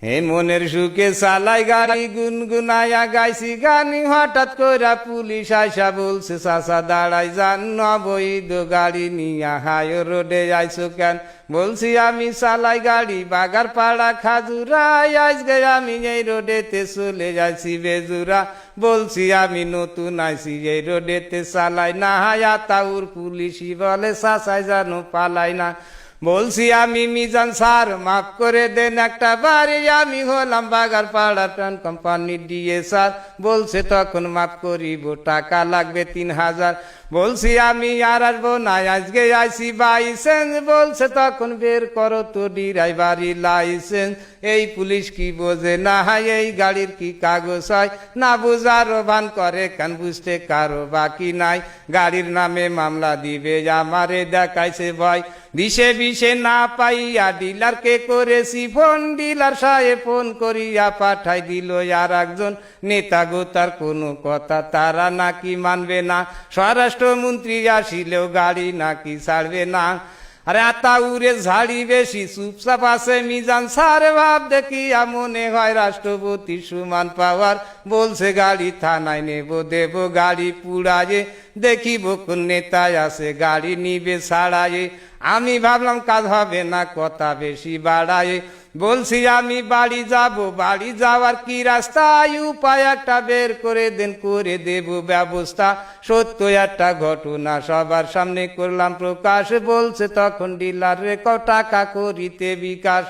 হে মনের সুখে চালাই গাড়ি গুনগুনাইয়া গাইছি গানি, হঠাৎ কইরা পুলিশ আইসা বলছে চাচা দাঁড়াই যান, অবৈধ গাড়ি নিয়া হাই রোডে আইছো কেন? বলছি আমি চালাই গাড়ি বাগারপাড়া খাজুরাই, আজকে আমি এই রোডেতে চলে যাইছি বেজুরা। বলছি আমি নতুন আইছি এই রোডেতে চালাই না, হায়া তাউর পুলিশই বলে চাচাই জানো পালাই না। বলছি আমি মিজান স্যার মাফ করে দেন একটা বাড়ি, আমি হলাম বাগারপাড়া ট্রান কোম্পানি ডিএ স্যার। বলছে তখন মাফ করিব টাকা লাগবে 3000। বলছি আমি আর আসবো না আজকে আইসি বাইসেন্স। বলছে তখন বের করো তো ড্রাইভারি লাইসেন্স। এই পুলিশ কি বোঝে না, এই গাড়ির কি কাগজ হয় না, বুঝারও ভান করে কান, বুঝতে কারো বাকি নাই। গাড়ির নামে মামলা দিবে আমারে দেখাইছে ভয়, দিশে বিশে না পাইয়া ডিলারকে করেছি ফোন। ডিলার সাহেব ফোন করিয়া পাঠাই দিল আর একজন নেতা গো, তার কোনো কথা তারা নাকি মানবে না। স্বরাষ্ট্রমন্ত্রী আসিলেও গাড়ি নাকি ছাড়বে না। আরে আতাউরে ঝাড়ি বেশি চুপচাপ আছে মিজান স্যার, ভাব দেখিয়া মনে হয় রাষ্ট্রপতি সমান পাওয়ার। বলছে গাড়ি থানায় নেব দেব গাড়ি পুড়ায়ে, দেখিব কোন নেতায় আছে গাড়ি নিবে ছাড়ায়ে। আমি ভাবলাম কাজ হবে না কথা বেশি বাড়ায়ে। বলছি আমি বাড়ি যাব, বাড়ি যাওয়ার কি রাস্তা, উপায় একটা বের করে দেন, করে দেব ব্যবস্থা। সত্য একটা ঘটনা সবার সামনে করলাম প্রকাশ। বলছে তখন ডিলার রে টাকা করিতে বিকাশ।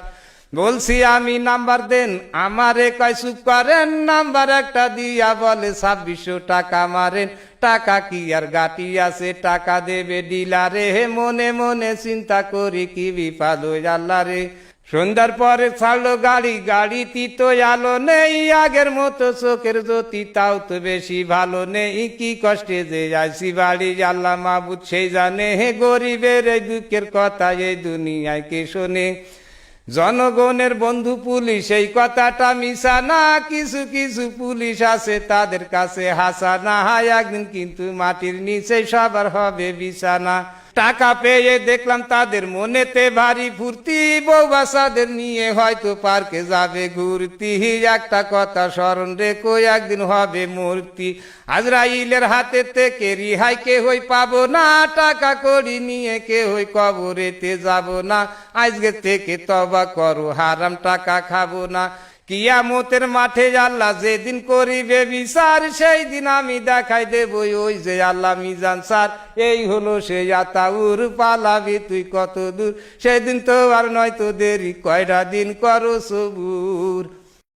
বলছি আমি নাম্বার দেন, আমারে কয় চুপ করেন। নাম্বার একটা দিয়া বলে 2600 টাকা মারেন। টাকা কি আর গাটি আছে, টাকা দেবে ডিলারে। মনে মনে চিন্তা করি কি বিপদ হই আল্লাহ রে। সন্ধ্যার পরে ছাড়লো গাড়ি, গাড়িতে তো আলো নেই আগের মতো, চোখের জ্যোতি তাও তো বেশি ভালো নেই। কি কষ্টে যে আইছি বাড়ি আল্লাহ মাবুদ সেই জানে, গরিবের এই দুঃখের কথা এই দুনিয়ায় কে শোনে। জনগণের বন্ধু পুলিশ এই কথাটা মিশা না, কিছু কিছু পুলিশ আছে তাদের কাছে হাসা না। একদিন কিন্তু মাটির নিচে সবার হবে বিছানা। টাকা পেয়ে দেখলাম তাদের মনেতে ভারী ফুর্তি, বউ বাচ্চাদের নিয়ে হয়তো পার্কে যাবে ঘুরতি। একটা কথা স্মরণ রেখো একদিন হবে মূর্তি, আজরাইলের হাতে থেকে রিহাই কেহই পাবো না। টাকা কড়ি নিয়ে কেহই কবরেতে যাব না, আজকে থেকে তওবা করো হারাম টাকা খাবো না। কিয়ামতের মাঠে আল্লাহ যেদিন করিবে বিচার, সেই দিন আমি দেখাই দেব ওই যে আল্লাহ মিজান স্যার। এই হলো সেই আতাউর, পালাবি তুই কত দূর, সেদিন তো আর নয়তো দেরি, কয়টা দিন করো সবুর।